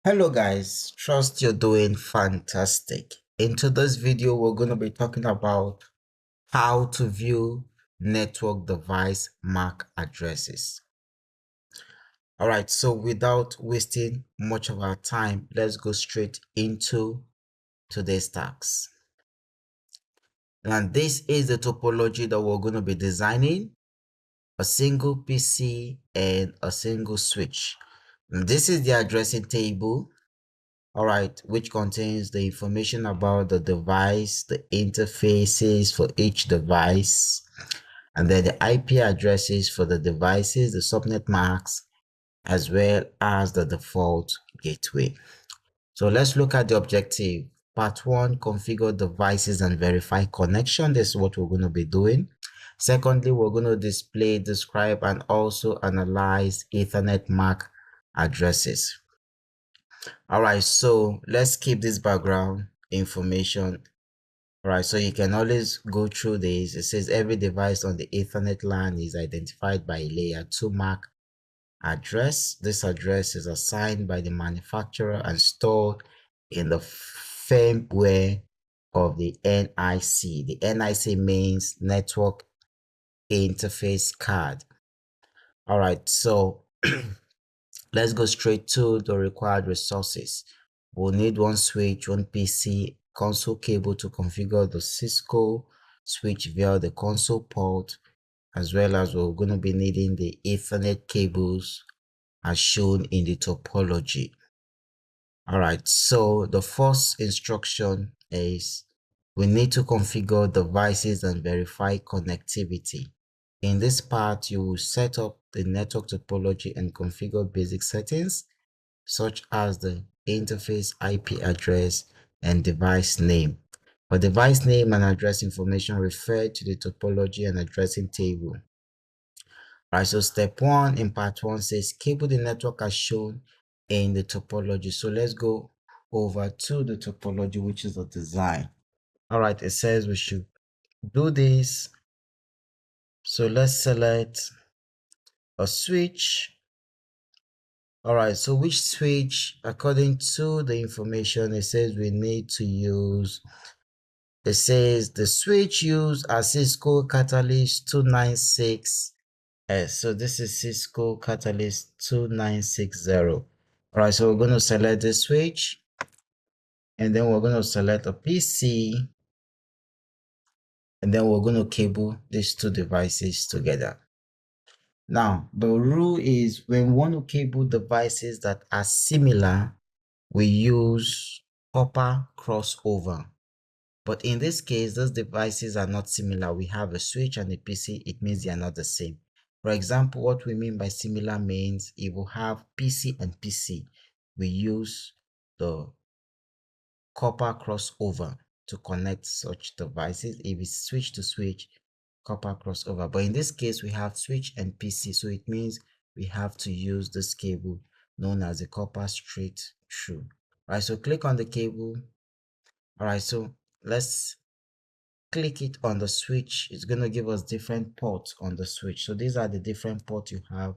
Hello guys, trust you're doing fantastic. In today's video, we're going to be talking about how to view network device MAC addresses. All right, so without wasting much of our time, let's go straight into today's tasks. And this is the topology that we're going to be designing: a single PC and a single switch. And this is the addressing table. All right, which contains the information about the device, the interfaces for each device, and then the IP addresses for the devices, the subnet marks, as well as the default gateway. So let's look at the objective. Part 1, configure devices and verify connection. This is what we're going to be doing. Secondly, we're going to display, describe, and also analyze Ethernet MAC addresses. All right, so let's keep this background information. All right, so you can always go through this. It says every device on the Ethernet LAN is identified by a layer 2 MAC address. This address is assigned by the manufacturer and stored in the firmware of the NIC. The NIC means Network Interface Card. All right, so let's go straight to the required resources. We'll need one switch, one PC, console cable to configure the Cisco switch via the console port, as well as we're going to be needing the Ethernet cables as shown in the topology. All right, so the first instruction is we need to configure devices and verify connectivity. In this part, you will set up the network topology and configure basic settings such as the interface IP address and device name. For device name and address information, refer to the topology and addressing table. All right, so step 1 in part 1 says cable the network as shown in the topology. So let's go over to the topology, which is the design. All right, it says we should do this. So let's select a switch. All right, so which switch? According to the information, it says we need to use, it says the switch used a Cisco Catalyst 296S. So this is Cisco Catalyst 2960. All right, so we're going to select the switch, and then we're going to select a PC, and then we're going to cable these two devices together. Now, the rule is when we want to cable devices that are similar, we use copper crossover. But in this case, those devices are not similar. We have a switch and a PC. It means they are not the same. For example, what we mean by similar means if we have PC and PC, we use the copper crossover to connect such devices. If it's switch to switch, copper crossover. But in this case, we have switch and PC, so it means we have to use this cable known as the copper straight through. All right, so click on the cable. All right, so let's click it on the switch. It's going to give us different ports on the switch. So these are the different ports you have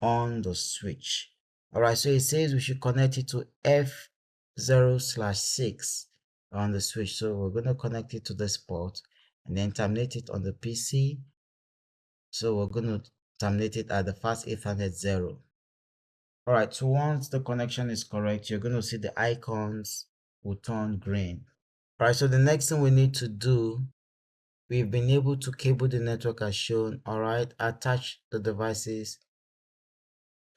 on the switch. All right, so it says we should connect it to F0/6 on the switch. So we're going to connect it to this port and then terminate it on the PC. So we're going to terminate it at the fast Ethernet 0. All right, so once the connection is correct, you're going to see the icons will turn green. All right, so the next thing we need to do, we've been able to cable the network as shown. All right, attach the devices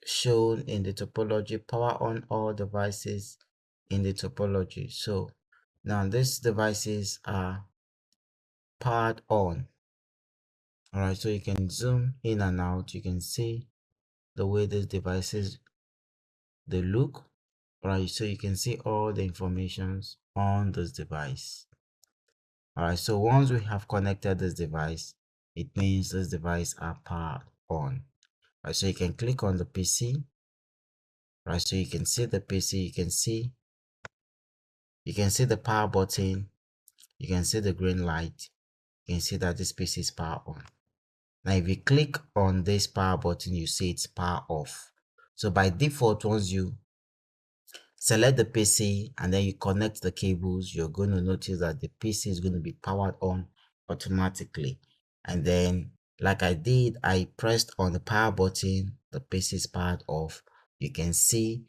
shown in the topology, power on all devices in the topology. So now these devices are powered on. All right, so you can zoom in and out. You can see the way these devices they look. All right, so you can see all the informations on this device. All right, so once we have connected this device, it means this device are powered on. All right, so you can click on the PC. All right, so you can see the PC. You can see the power button. You can see the green light. You can see that this PC is power on. Now, if you click on this power button, you see it's power off. So by default, once you select the PC and then you connect the cables, you're going to notice that the PC is going to be powered on automatically. And then, like I did, I pressed on the power button, the PC is powered off. You can see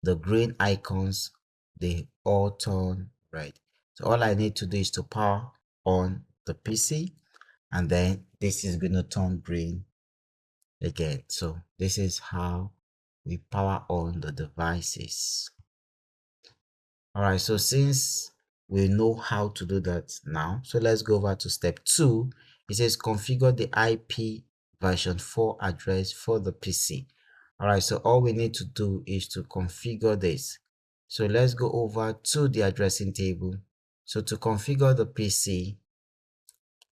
the green icons, they all turn red. So all I need to do is to power on the PC, and then this is going to turn green again. So this is how we power on the devices. All right, so since we know how to do that now, so let's go over to step 2. It says configure the IP version 4 address for the PC. All right, so all we need to do is to configure this. So let's go over to the addressing table. So to configure the PC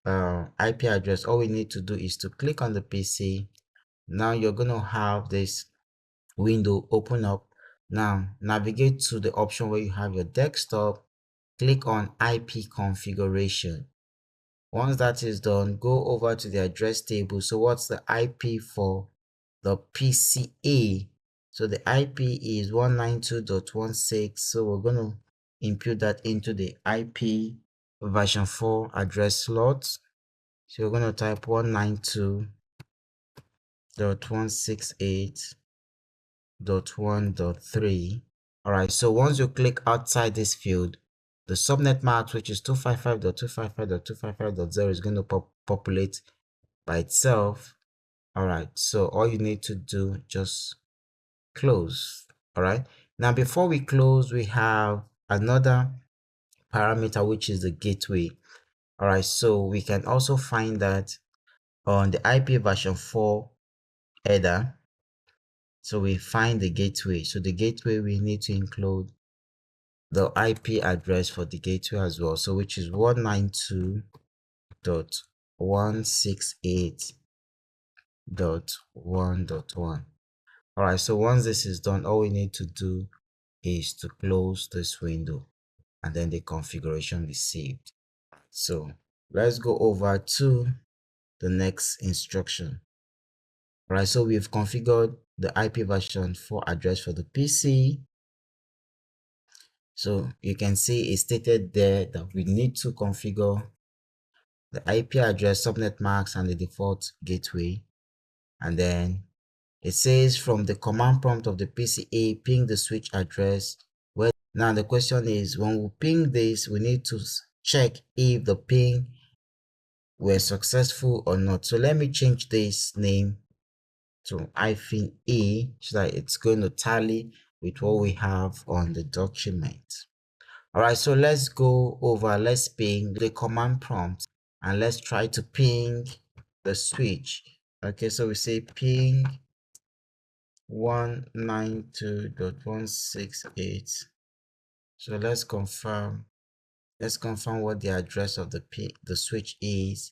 IP address, all we need to do is to click on the PC. Now you're going to have this window open up. Now navigate to the option where you have your desktop, click on IP configuration. Once that is done, go over to the address table. So what's the IP for the PCA? So the IP is 192.16. So we're going to input that into the IP version 4 address slot. So we're going to type 192.168.1.3. All right, so once you click outside this field, the subnet mask, which is 255.255.255.0, is going to populate by itself. All right, so all you need to do, just close. All right, now before we close, we have another parameter, which is the gateway. All right, so we can also find that on the IP version 4 header. So we find the gateway. So the gateway, we need to include the IP address for the gateway as well. So which is 192.168.1.1. All right, so once this is done, all we need to do is to close this window and then the configuration is saved. So let's go over to the next instruction. All right, so we've configured the IP version 4 address for the PC. So you can see it stated there that we need to configure the IP address, subnet mask, and the default gateway. And then it says from the command prompt of the PCA, ping the switch address. Now the question is, when we ping this, we need to check if the ping were successful or not. So let me change this name to -e so that it's going to tally with what we have on the document. All right, so let's go over, let's ping the command prompt and let's try to ping the switch. Okay, so we say ping 192.168. So let's confirm what the address of the switch is.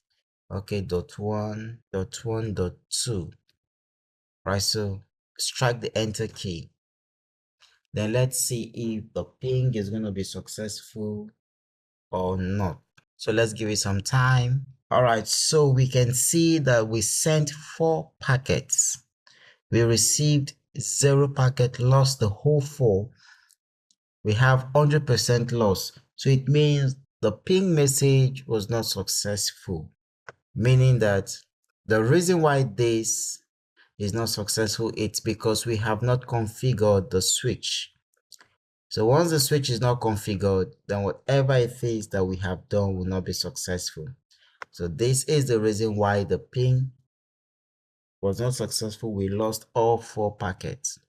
Okay, .1.1.2. Right, so strike the enter key. Then let's see if the ping is going to be successful or not. So let's give it some time. All right, so we can see that we sent 4 packets. We received 0 packet, lost the whole 4. We have 100% loss. So it means the ping message was not successful, meaning that the reason why this is not successful, it's because we have not configured the switch. So once the switch is not configured, then whatever it is that we have done will not be successful. So this is the reason why the ping was not successful. We lost all 4 packets,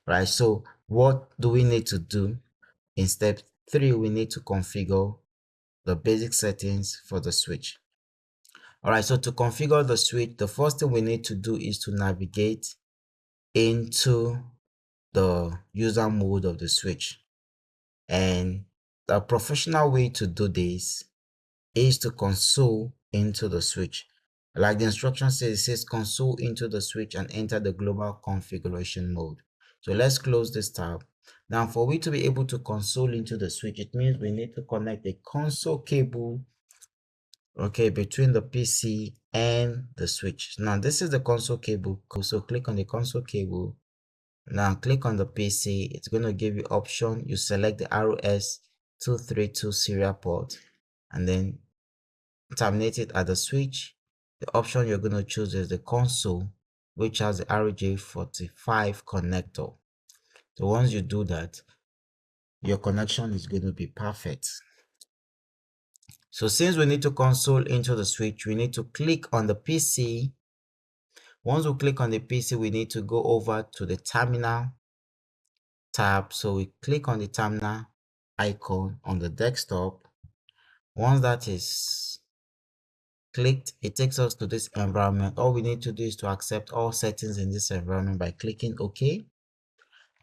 right? So what do we need to do? In step 3, we need to configure the basic settings for the switch. All right, so to configure the switch, the first thing we need to do is to navigate into the user mode of the switch. And the professional way to do this is to console into the switch. Like the instruction says, it says console into the switch and enter the global configuration mode. So let's close this tab. Now for we to be able to console into the switch, it means we need to connect a console cable, okay, between the PC and the switch. Now this is the console cable. So click on the console cable. Now click on the PC. It's going to give you option. You select the ROS232 serial port and then terminate it at the switch. The option you're going to choose is the console, which has the RJ45 connector. So once you do that, your connection is going to be perfect. So since we need to console into the switch, we need to click on the PC. Once we click on the PC, we need to go over to the terminal tab. So we click on the terminal icon on the desktop. Once that is clicked, it takes us to this environment. All we need to do is to accept all settings in this environment by clicking OK.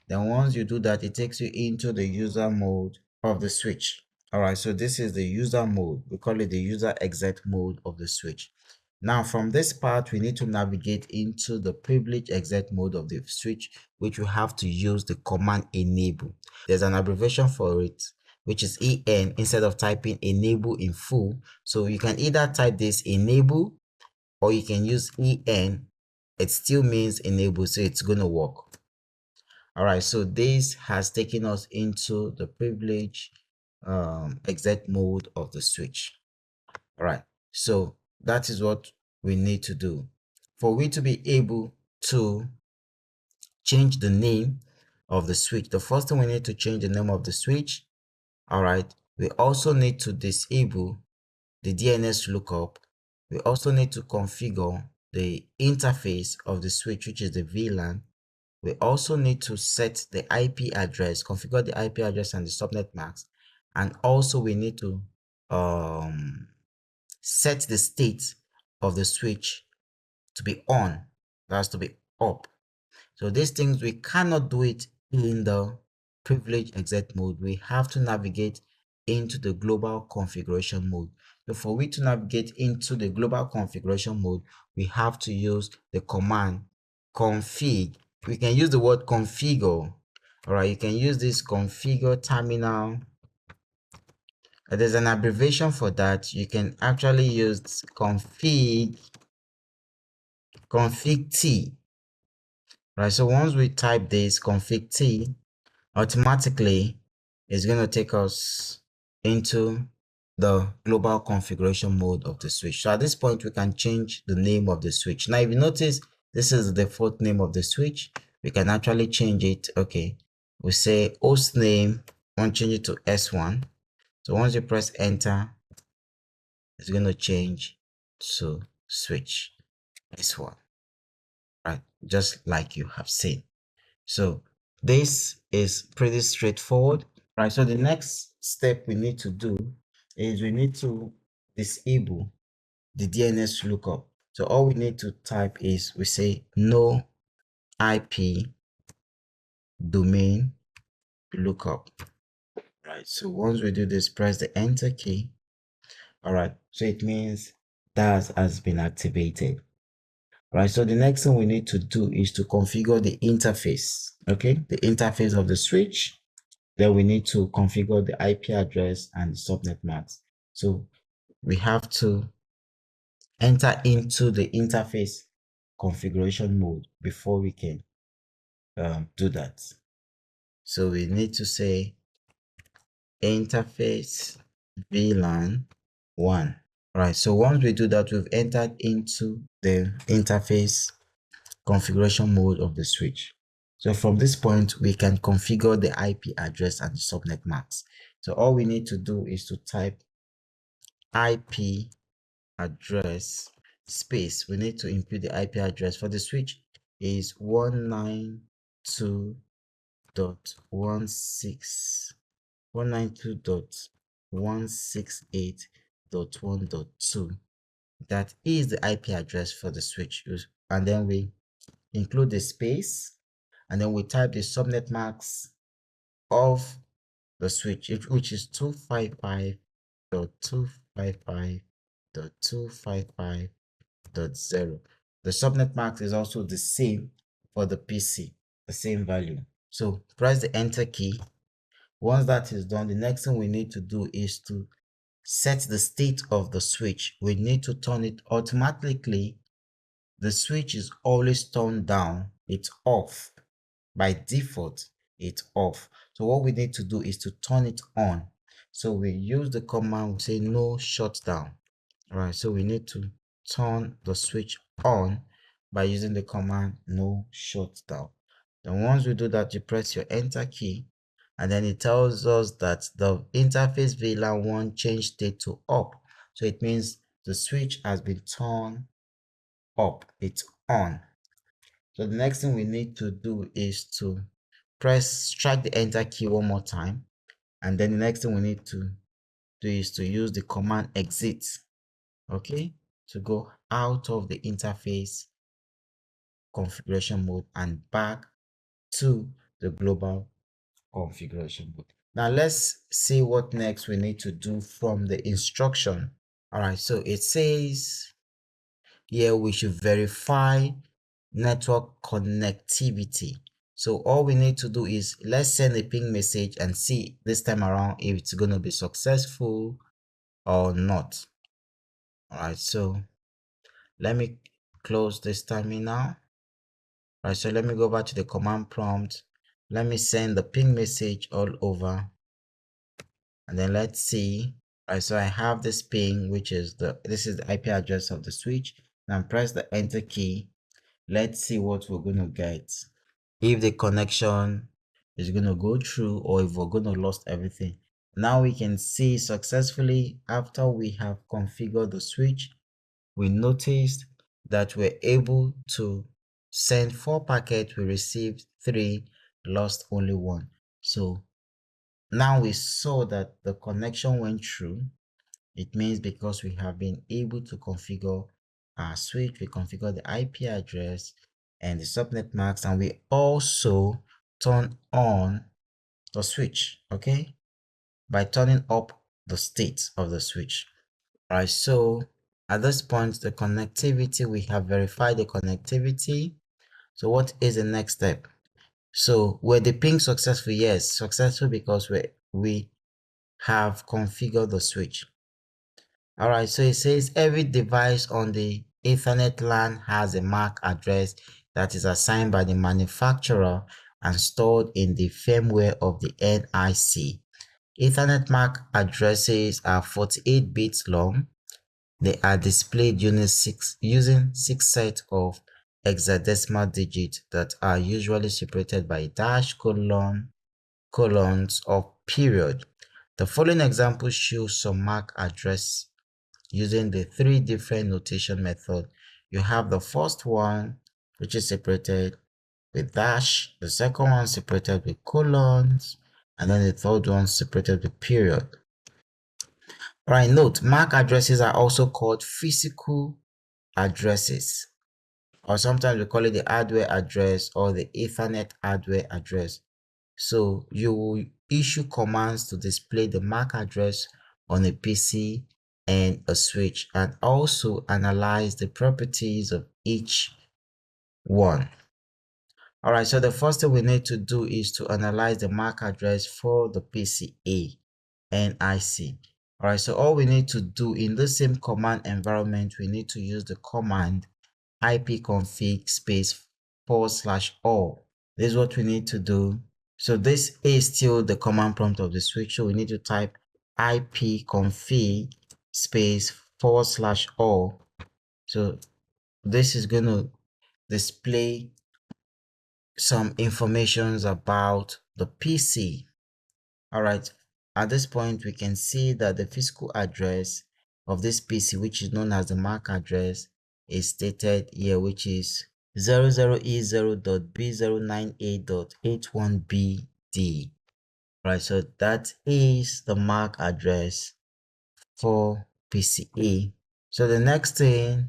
Then once you do that, it takes you into the user mode of the switch. All right, so this is the user mode. We call it the user exit mode of the switch. Now from this part, we need to navigate into the privilege exit mode of the switch, which we have to use the command enable. There's an abbreviation for it, which is EN instead of typing enable in full. So you can either type this enable or you can use EN. It still means enable, so it's going to work. All right, so this has taken us into the privilege exit mode of the switch. All right, so that is what we need to do. For we to be able to change the name of the switch, the first thing we need to change the name of the switch. All right, we also need to disable the DNS lookup. We also need to configure the interface of the switch, which is the VLAN. We also need to set the IP address, configure the IP address and the subnet mask. And also we need to set the state of the switch to be on. That's to be up. So these things, we cannot do it in the privilege exit mode. We have to navigate into the global configuration mode. So for we to navigate into the global configuration mode, we have to use the command config. We can use the word configure. All right, you can use this configure terminal. There's an abbreviation for that. You can actually use config T. Right, so once we type this config T, automatically it's going to take us into the global configuration mode of the switch. So at this point, we can change the name of the switch. Now, if you notice, this is the default name of the switch. We can actually change it. Okay, we say host name, I want to change it to S1. So once you press enter, it's going to change to switch S1, right? Just like you have seen. So this is pretty straightforward, right? So the next step we need to do is we need to disable the DNS lookup. So all we need to type is we say no IP domain lookup, right? So once we do this, press the enter key. All right, so it means that has been activated. Right, so the next thing we need to do is to configure the interface. Okay, the interface of the switch. Then we need to configure the IP address and the subnet mask. So we have to enter into the interface configuration mode before we can do that. So we need to say interface VLAN 1. All right, so once we do that, we've entered into the interface configuration mode of the switch. So from this point, we can configure the IP address and the subnet mask. So all we need to do is to type IP address space. We need to input the IP address for the switch is 192.168.1.2. That is the IP address for the switch. And then we include the space, and then we type the subnet mask of the switch, which is 255.255.255.0. The subnet mask is also the same for the PC, the same value. So press the enter key. Once that is done, the next thing we need to do is to set the state of the switch. We need to turn it automatically. The switch is always turned down, it's off. by default it's off. So what we need to do is to turn it on. So we use the command, we say no shutdown. All right, so we need to turn the switch on by using the command no shutdown. Then once we do that, you press your enter key, and then it tells us that the interface VLAN 1 change state to up. So it means the switch has been turned up, it's on. So the next thing we need to do is to strike the enter key one more time, and then the next thing we need to do is to use the command exit, okay, to go out of the interface configuration mode and back to the global configuration mode. Now let's see what next we need to do from the instruction. All right, so it says here we should verify network connectivity. So all we need to do is let's send a ping message and see this time around if it's going to be successful or not. All right, so let me close this terminal. All right, so let me go back to the command prompt. Let me send the ping message all over, and then let's see. All right, so I have this ping, which is this is the IP address of the switch. Now press the enter key. Let's see what we're going to get, if the connection is going to go through or if we're going to lose everything. Now we can see successfully after we have configured the switch, we noticed that we're able to send 4 packets, we received 3, lost only 1. So now we saw that the connection went through. It means because we have been able to configure our switch, we configure the IP address and the subnet mask, and we also turn on the switch, okay, by turning up the state of the switch. All right, so at this point, the connectivity, we have verified the connectivity. So what is the next step? So were the ping successful? Yes, successful because we have configured the switch. All right, so it says every device on the Ethernet LAN has a MAC address that is assigned by the manufacturer and stored in the firmware of the NIC. Ethernet MAC addresses are 48 bits long. They are displayed using 6 sets of hexadecimal digits that are usually separated by dash, colons, or period. The following example shows some MAC address using the 3 different notation methods. You have the first one, which is separated with dash, the second one separated with colons, and then the third one separated with period. All right, note, MAC addresses are also called physical addresses, or sometimes we call it the hardware address or the Ethernet hardware address. So you will issue commands to display the MAC address on a PC and a switch, and also analyze the properties of each one. All right, so the first thing we need to do is to analyze the MAC address for the PCA and IC. All right, so all we need to do in the same command environment, we need to use the command ipconfig /all. This is what we need to do. So this is still the command prompt of the switch. So we need to type ipconfig /all. So this is going to display some informations about the PC. All right, at this point, we can see that the physical address of this PC, which is known as the MAC address, is stated here, which is 00E0.B098.81BD. Right, so that is the MAC address for PCA. So the next thing,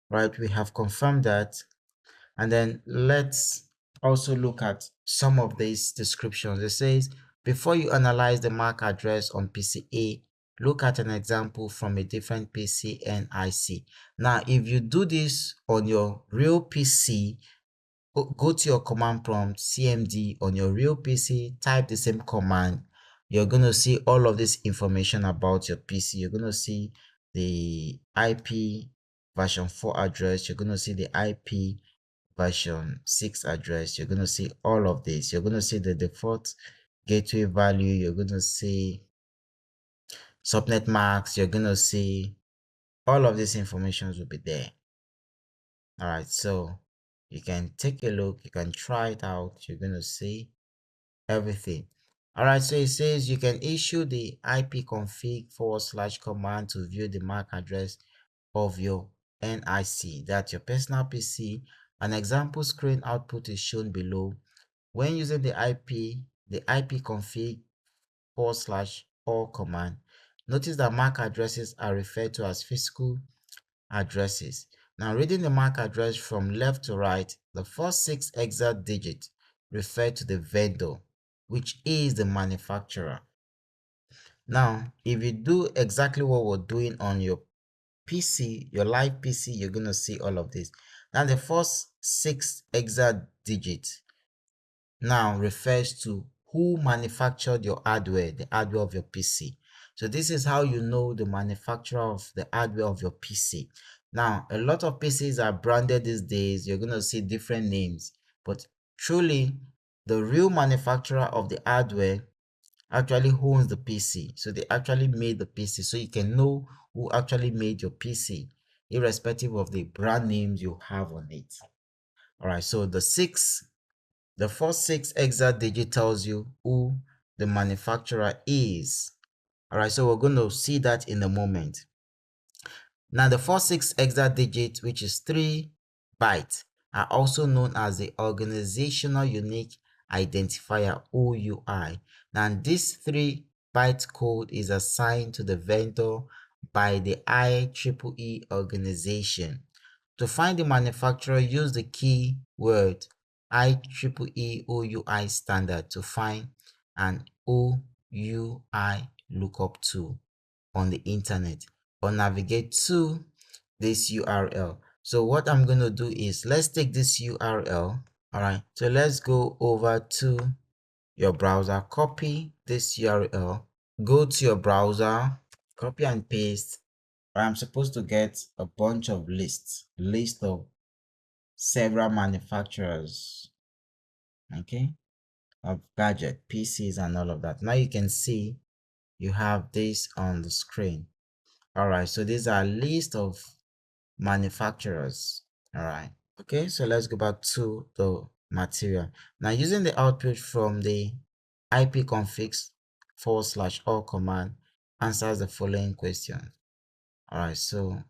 right, we have confirmed that, and then let's also look at some of these descriptions. It says, before you analyze the MAC address on PCA, look at an example from a different PC and IC. Now, if you do this on your real PC, go to your command prompt, CMD on your real PC, type the same command. You're going to see all of this information about your PC. You're going to see the IP version 4 address. You're going to see the IP version 6 address, you're going to see all of this. You're going to see the default gateway value. You're going to see subnet marks. You're going to see all of this information will be there. All right, so you can take a look, you can try it out. You're going to see everything. All right, so it says you can issue the ipconfig / command to view the MAC address of your NIC, that's your personal PC. An example screen output is shown below. When using the ipconfig / all command, notice that MAC addresses are referred to as physical addresses. Now, reading the MAC address from left to right, the first 6 exact digits refer to the vendor, which is the manufacturer. Now, if you do exactly what we're doing on your PC, your live PC, you're going to see all of this. Now, the first 6 exact digits now refers to who manufactured your hardware, the hardware of your PC. So this is how you know the manufacturer of the hardware of your PC. Now, a lot of PCs are branded these days. You're going to see different names, but truly the real manufacturer of the hardware actually owns the PC. So they actually made the PC, so you can know who actually made your PC, irrespective of the brand names you have on it. All right, so the first 6 exact digit tells you who the manufacturer is. All right, so we're going to see that in a moment. Now, the first 6 exact digits, which is 3 bytes, are also known as the Organizational Unique Identifier, OUI. Now, this 3-byte code is assigned to the vendor by the IEEE organization. To find the manufacturer, use the keyword IEEE OUI standard to find an OUI lookup tool on the internet, or navigate to this URL. So what I'm going to do is, let's take this URL. All right, so let's go over to your browser, copy this URL, go to your browser, copy and paste. I'm supposed to get a bunch of list of several manufacturers, okay, of gadget, PCs and all of that. Now you can see you have this on the screen. All right, so these are a list of manufacturers. All right, okay, so let's go back to the material. Now, using the output from the ipconfig / all command answers the following question. All right, so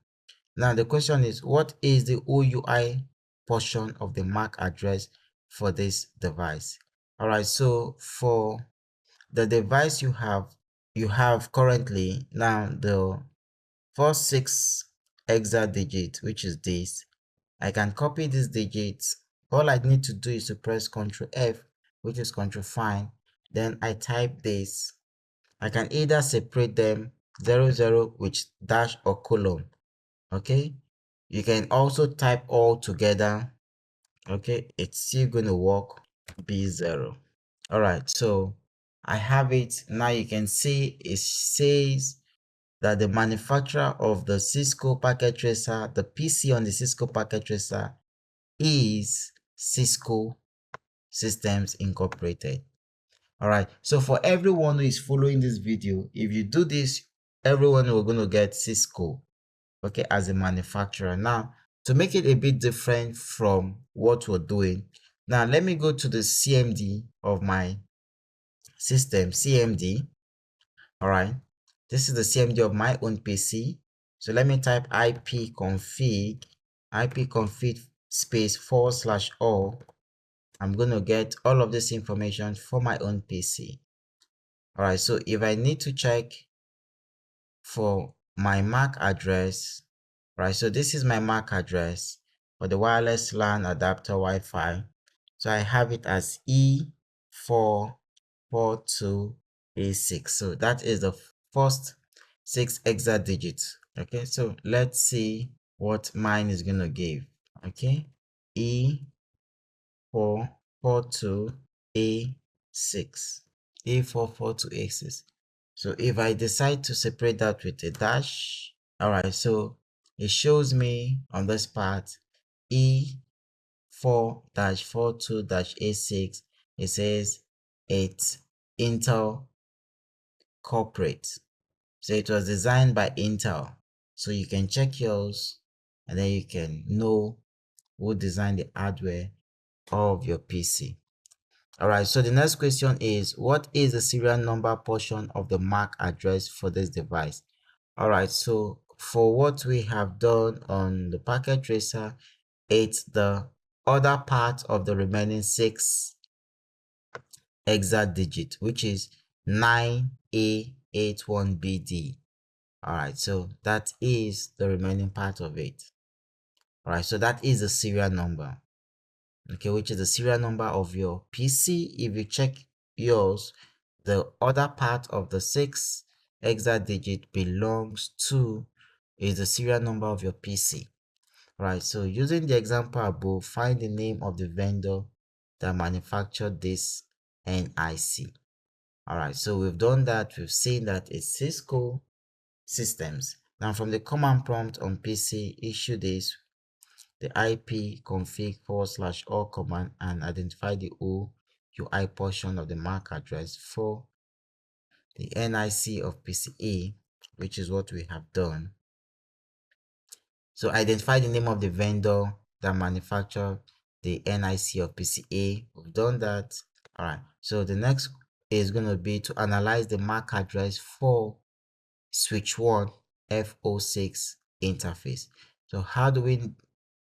now the question is, what is the OUI portion of the MAC address for this device? All right, so for the device you have currently, now the first 6 exact digits, which is this, I can copy these digits. All I need to do is to press Ctrl F, which is Ctrl Find. Then I type this. I can either separate them 00 with dash or colon. Okay, you can also type all together. Okay, it's still going to work. B0. All right, so I have it now. You can see it says that the manufacturer of the Cisco Packet Tracer, the PC on the Cisco Packet Tracer, is Cisco Systems Incorporated. All right, so for everyone who is following this video, if you do this, everyone will going to get Cisco, okay, as a manufacturer. Now, to make it a bit different from what we're doing, now let me go to the CMD of my system, CMD. All right, this is the CMD of my own PC. So let me type ipconfig space / all. I'm going to get all of this information for my own PC. All right, so if I need to check for my MAC address, right, so this is my MAC address for the wireless LAN adapter Wi-Fi. So I have it as E442A6. So that is the first 6 exact digits. Okay, so let's see what mine is going to give. Okay, E442A6. A442 So if I decide to separate that with a dash, all right, so it shows me on this part 4-42-A6, it says it's Intel corporate. So it was designed by Intel. So you can check yours and then you can know who designed the hardware of your PC. All right, so the next question is, what is the serial number portion of the MAC address for this device? All right, so for what we have done on the packet tracer, it's the other part of the remaining 6 digit, which is 9A81BD. All right, so that is the remaining part of it. All right, so that is the serial number, okay, which is the serial number of your PC. If you check yours, the other part of the 6 digit belongs to is the serial number of your PC. All right, so using the example above, find the name of the vendor that manufactured this NIC. All right, so we've done that. We've seen that it's Cisco Systems. Now from the command prompt on PC, issue this, the IP config /all command, and identify the OUI portion of the MAC address for the NIC of PCA, which is what we have done. So identify the name of the vendor that manufactured the NIC of PCA. We've done that. All right. So the next is going to be to analyze the MAC address for switch 1 F06 interface. So how do we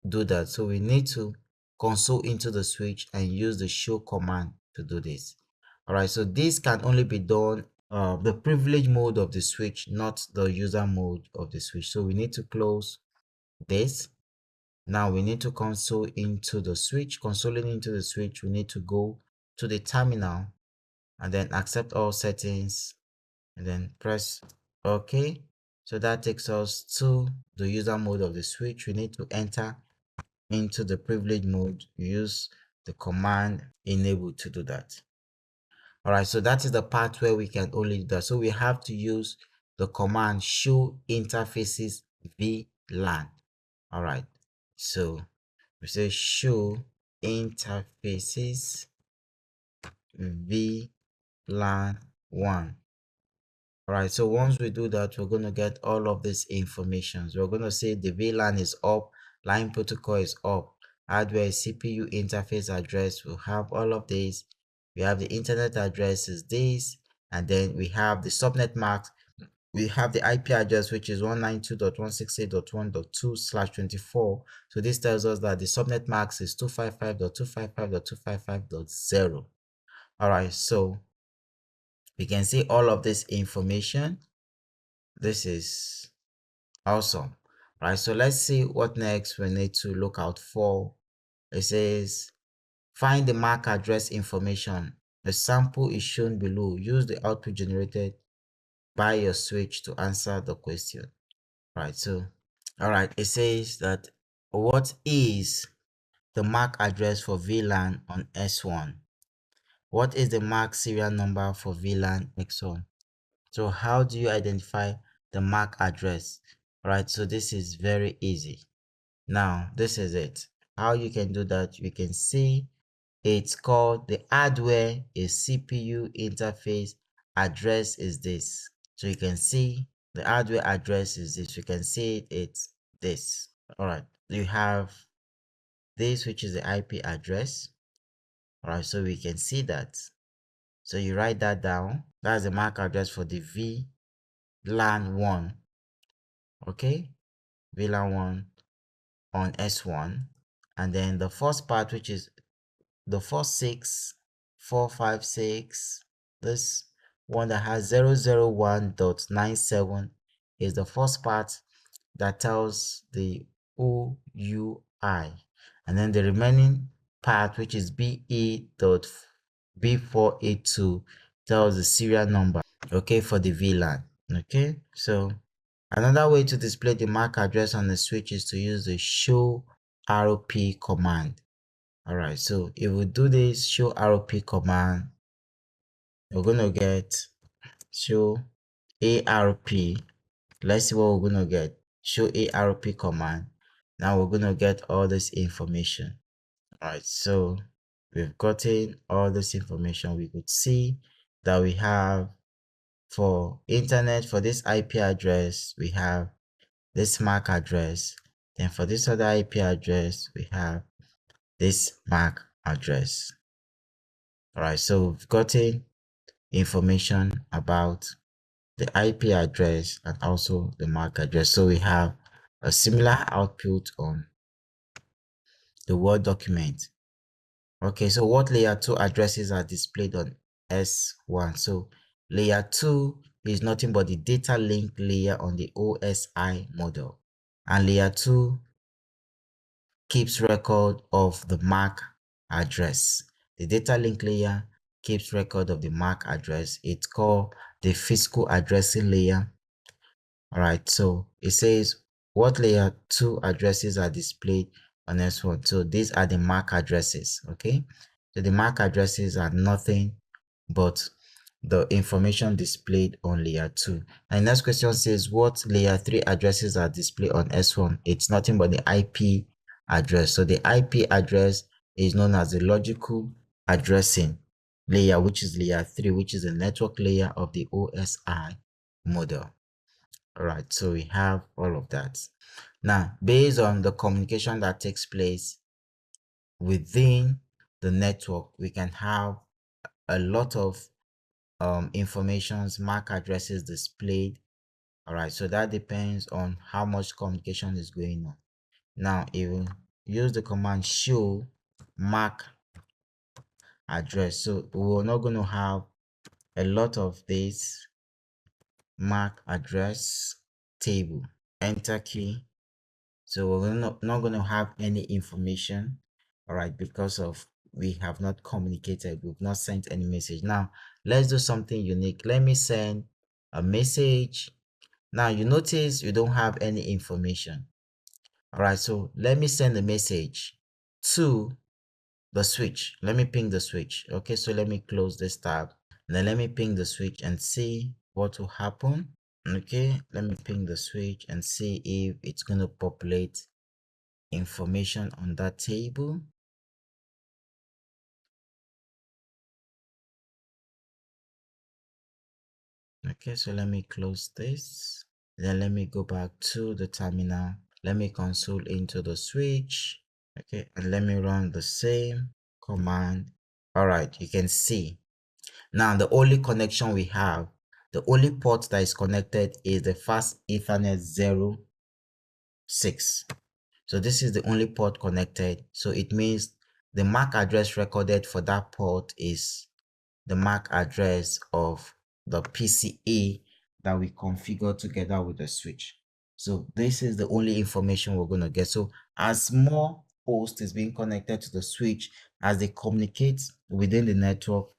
do that? So we need to console into the switch and use the show command to do this. All right, so this can only be done the privilege mode of the switch, not the user mode of the switch. So we need to close this. Now we need to console into the switch. Consoling into the switch, we need to go to the terminal and then accept all settings and then press OK. So that takes us to the user mode of the switch. We need to enter into the privilege mode. Use the command enable to do that. All right, so that is the part where we can only do that. So we have to use the command show interfaces VLAN. All right, so we say show interfaces VLAN1. All right, so once we do that, we're going to get all of this information. So we're going to say the VLAN is up, line protocol is up, hardware CPU interface address, we'll have all of these. We have the internet address is this, and then we have the subnet mask. We have the IP address, which is 192.168.1.2/24. So this tells us that the subnet mask is 255.255.255.0. All right, so we can see all of this information. This is awesome, right? So let's see what next we need to look out for. It says find the MAC address information. The sample is shown below. Use the output generated by your switch to answer the question. Right, so all right, it says that what is the MAC address for VLAN on S1? What is the MAC serial number for VLAN X1? So how do you identify the MAC address? All right, so this is very easy. Now this is it. How you can do that, you can see it's called the hardware is CPU interface address is this. So you can see the hardware address is this. You can see it's this. All right, you have this, which is the IP address. All right, so we can see that. So you write that down. That's the MAC address for the VLAN1. Okay, VLAN1 on S1. And then the first part, which is the first 6456, this one that has 001.97 is the first part that tells the OUI, and then the remaining part, which is BE.B482, tells the serial number, okay, for the VLAN. Okay, so another way to display the MAC address on the switch is to use the show ROP command. All right, so if we do this show ROP command, we're going to get show ARP. Let's see what we're going to get. Show ARP command. Now we're going to get all this information. All right, so we've gotten all this information. We could see that we have for internet, for this IP address, we have this MAC address. Then for this other IP address, we have this MAC address. All right, so we've gotten information about the IP address and also the MAC address. So we have a similar output on the Word document. Okay, so what layer 2 addresses are displayed on S1? So layer 2 is nothing but the data link layer on the OSI model. And layer 2 keeps record of the MAC address. The data link layer keeps record of the MAC address. It's called the physical addressing layer. All right, so it says what layer 2 addresses are displayed on S1. So these are the MAC addresses. Okay, so the MAC addresses are nothing but the information displayed on layer 2. And next question says what layer 3 addresses are displayed on S1? It's nothing but the IP address. So the IP address is known as the logical addressing layer, which is layer 3, which is the network layer of the OSI model. All right, so we have all of that. Now, based on the communication that takes place within the network, we can have a lot of informations, MAC addresses displayed. All right, so that depends on how much communication is going on. Now, if you use the command show MAC address, so we're not going to have a lot of this MAC address table. Enter key. So we're not going to have any information, all right, because of we have not communicated, we've not sent any message. Now let's do something unique. Let me send a message. Now you notice you don't have any information. All right, so let me send a message to the switch. Let me ping the switch. Okay, so let me close this tab. Then let me ping the switch and see what will happen. Okay, let me ping the switch and see if it's going to populate information on that table. Okay, so let me close this. Then let me go back to the terminal. Let me console into the switch. Okay, and let me run the same command. All right, you can see now the only connection we have, the only port that is connected is the fast Ethernet 06. So this is the only port connected. So it means the MAC address recorded for that port is the MAC address of the PCA that we configure together with the switch. So this is the only information we're going to get. So as more host is being connected to the switch, as they communicate within the network,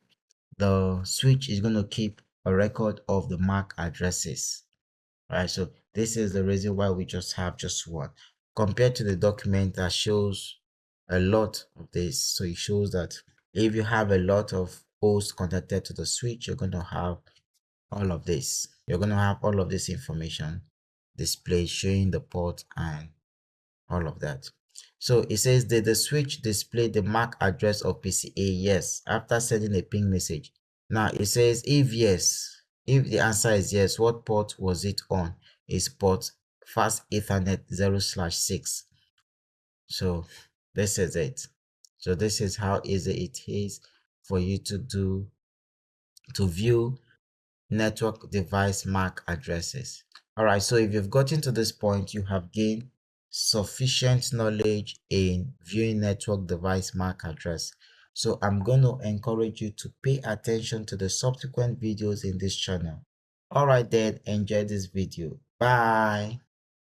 the switch is going to keep a record of the MAC addresses. Right, so this is the reason why we just have just one compared to the document that shows a lot of this. So it shows that if you have a lot of hosts connected to the switch, you're going to have all of this. You're going to have all of this information displayed showing the port and all of that. So it says, did the switch display the MAC address of PCA? Yes, after sending a ping message. Now it says if yes, if the answer is yes, what port was it on? It's port fast Ethernet 0/6. So this is it. So this is how easy it is for you to view network device MAC addresses. All right, so if you've gotten to this point, you have gained sufficient knowledge in viewing network device MAC address. So I'm going to encourage you to pay attention to the subsequent videos in this channel. All right then, enjoy this video. Bye.